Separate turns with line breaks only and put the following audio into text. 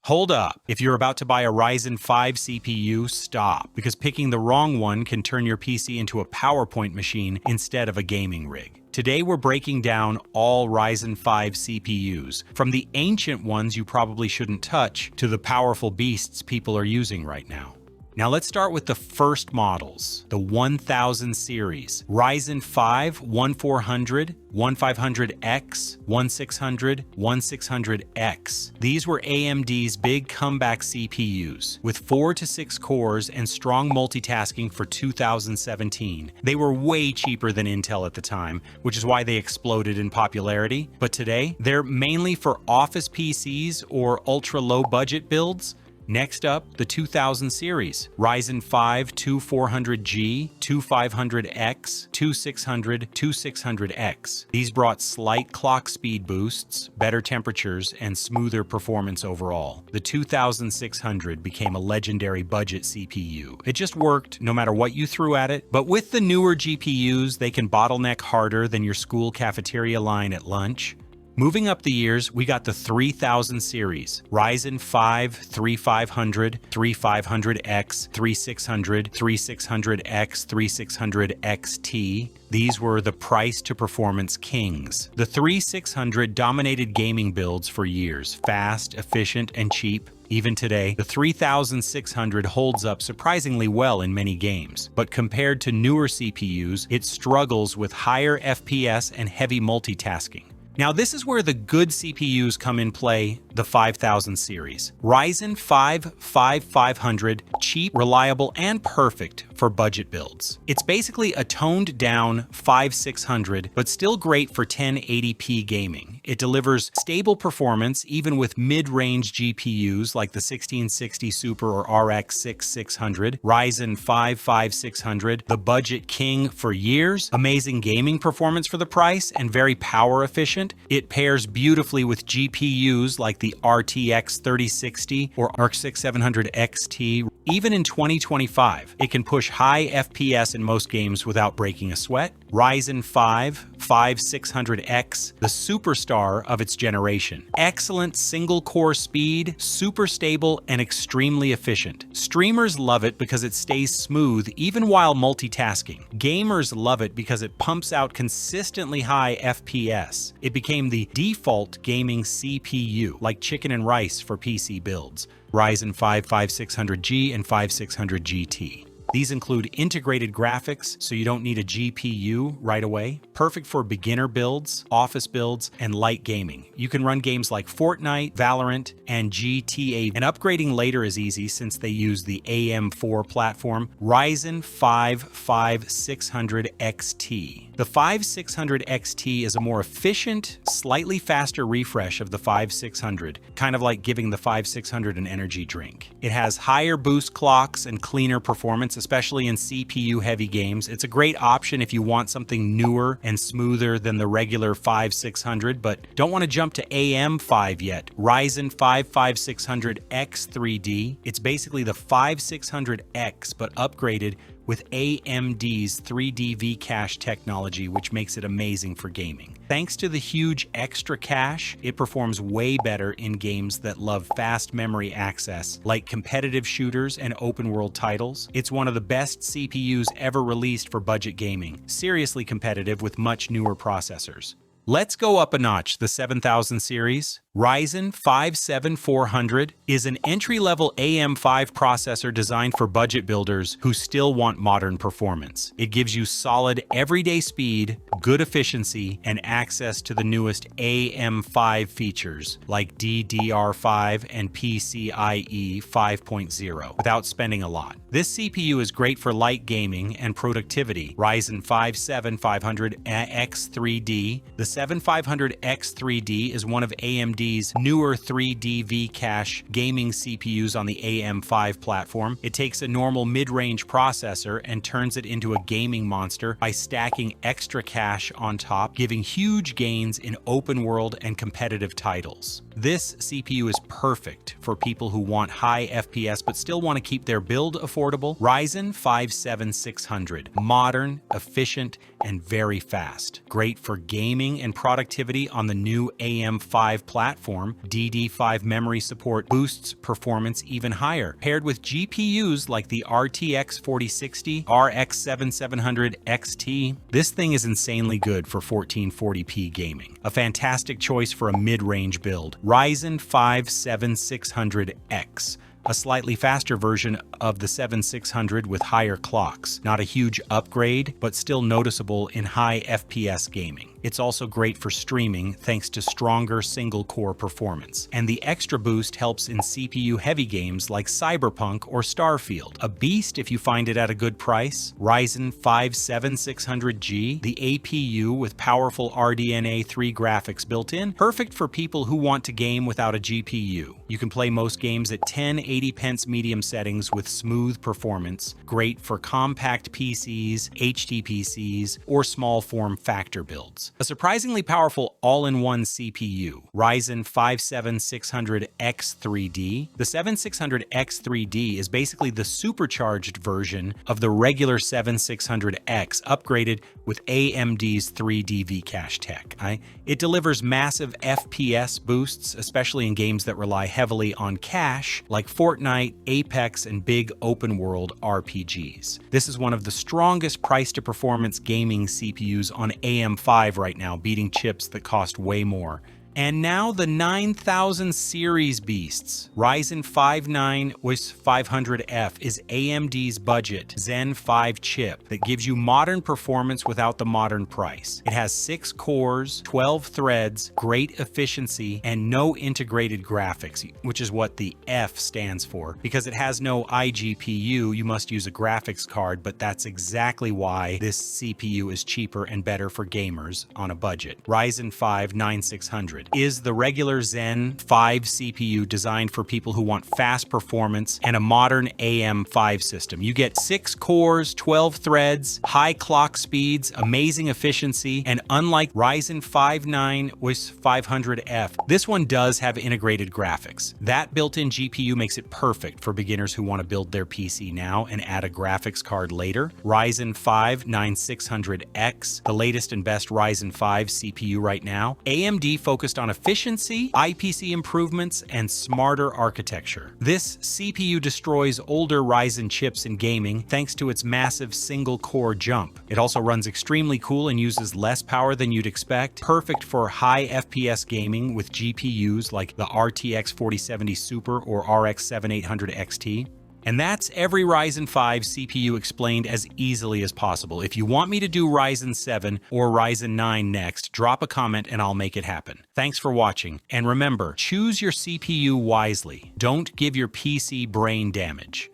Hold up. If you're about to buy a Ryzen 5 CPU, stop, because picking the wrong one can turn your PC into a PowerPoint machine instead of a gaming rig. Today we're breaking down all Ryzen 5 CPUs, from the ancient ones you probably shouldn't touch to the powerful beasts people are using right now. Now let's start with the first models, the 1000 series, Ryzen 5 1400, 1500X, 1600, 1600X. These were AMD's big comeback CPUs, with 4 to 6 cores and strong multitasking for 2017. They were way cheaper than Intel at the time, which is why they exploded in popularity. But today, they're mainly for office PCs or ultra-low budget builds. Next up, the 2000 series, Ryzen 5 2400G, 2500X, 2600, 2600X. These brought slight clock speed boosts, better temperatures, and smoother performance overall. The 2600 became a legendary budget CPU. It just worked no matter what you threw at it, but with the newer GPUs, they can bottleneck harder than your school cafeteria line at lunch. Moving up the years, we got the 3000 series, Ryzen 5 3500, 3500X, 3600, 3600X, 3600XT. These were the price to performance kings. The 3600 dominated gaming builds for years, fast, efficient, and cheap. Even today, the 3600 holds up surprisingly well in many games, but compared to newer CPUs, it struggles with higher FPS and heavy multitasking. Now this is where the good CPUs come in play, the 5000 series. Ryzen 5 5500, cheap, reliable, and perfect for budget builds. It's basically a toned down 5600, but still great for 1080p gaming. It delivers stable performance even with mid-range GPUs like the 1660 Super or RX 6600, Ryzen 5 5600, the budget king for years, amazing gaming performance for the price, and very power efficient. It pairs beautifully with GPUs like the RTX 3060 or RX 700 XT. Even in 2025, it can push high FPS in most games without breaking a sweat. Ryzen 5 5600X, the superstar of its generation. Excellent single-core speed, super stable, and extremely efficient. Streamers love it because it stays smooth even while multitasking. Gamers love it because it pumps out consistently high FPS. It became the default gaming CPU, like chicken and rice for PC builds. Ryzen 5 5600G and 5600 GT. These include integrated graphics, so you don't need a GPU right away. Perfect for beginner builds, office builds, and light gaming. You can run games like Fortnite, Valorant, and GTA, and upgrading later is easy since they use the AM4 platform. Ryzen 5 5600 XT. The 5600 XT is a more efficient, slightly faster refresh of the 5600, kind of like giving the 5600 an energy drink. It has higher boost clocks and cleaner performance, especially in CPU-heavy games. It's a great option if you want something newer and smoother than the regular 5600, but don't want to jump to AM5 yet. Ryzen 5 5600X3D. It's basically the 5600X, but upgraded with AMD's 3D V-cache technology, which makes it amazing for gaming. Thanks to the huge extra cache, it performs way better in games that love fast memory access, like competitive shooters and open-world titles. It's one of the best CPUs ever released for budget gaming, seriously competitive with much newer processors. Let's go up a notch, the 7000 series. Ryzen 5 7400 is an entry-level AM5 processor designed for budget builders who still want modern performance. It gives you solid everyday speed, good efficiency, and access to the newest AM5 features like DDR5 and PCIe 5.0 without spending a lot. This CPU is great for light gaming and productivity. Ryzen 5 7500X3D. The 7500X3D is one of AMD's newer 3D V-cache gaming CPUs on the AM5 platform. It takes a normal mid-range processor and turns it into a gaming monster by stacking extra cache on top, giving huge gains in open world and competitive titles. This CPU is perfect for people who want high FPS but still want to keep their build affordable. Ryzen 5 7600, modern, efficient, and very fast. Great for gaming and and productivity on the new AM5 platform. DD5 memory support boosts performance even higher. Paired with GPUs like the RTX 4060, RX 7700 XT, this thing is insanely good for 1440p gaming. A fantastic choice for a mid-range build. Ryzen 5 7600X. A slightly faster version of the 7600 with higher clocks. Not a huge upgrade, but still noticeable in high FPS gaming. It's also great for streaming thanks to stronger single-core performance. And the extra boost helps in CPU-heavy games like Cyberpunk or Starfield. A beast if you find it at a good price. Ryzen 5 7600G, the APU with powerful RDNA 3 graphics built in, perfect for people who want to game without a GPU. You can play most games at 1080p medium settings with smooth performance, great for compact PCs, HD PCs, or small form factor builds. A surprisingly powerful all-in-one CPU, Ryzen 5 7600X3D. The 7600X3D is basically the supercharged version of the regular 7600X, upgraded with AMD's 3D V-Cache tech. It delivers massive FPS boosts, especially in games that rely heavily on cache, like Fortnite, Apex, and big open-world RPGs. This is one of the strongest price-to-performance gaming CPUs on AM5 right now, beating chips that cost way more. And now the 9000 series beasts. Ryzen 5 9500F is AMD's budget Zen 5 chip that gives you modern performance without the modern price. It has 6 cores, 12 threads, great efficiency, and no integrated graphics, which is what the F stands for. Because it has no iGPU, you must use a graphics card, but that's exactly why this CPU is cheaper and better for gamers on a budget. Ryzen 5 9600 is the regular Zen 5 CPU designed for people who want fast performance and a modern AM5 system. You get 6 cores, 12 threads, high clock speeds, amazing efficiency, and unlike Ryzen 5 9500F, this one does have integrated graphics. That built-in GPU makes it perfect for beginners who want to build their PC now and add a graphics card later. Ryzen 5 9600X, the latest and best Ryzen 5 CPU right now. AMD focused on efficiency, IPC improvements, and smarter architecture. This CPU destroys older Ryzen chips in gaming thanks to its massive single-core jump. It also runs extremely cool and uses less power than you'd expect, perfect for high FPS gaming with GPUs like the RTX 4070 Super or RX 7800 XT. And that's every Ryzen 5 CPU explained as easily as possible. If you want me to do Ryzen 7 or Ryzen 9 next, drop a comment and I'll make it happen. Thanks for watching, and remember, choose your CPU wisely. Don't give your PC brain damage.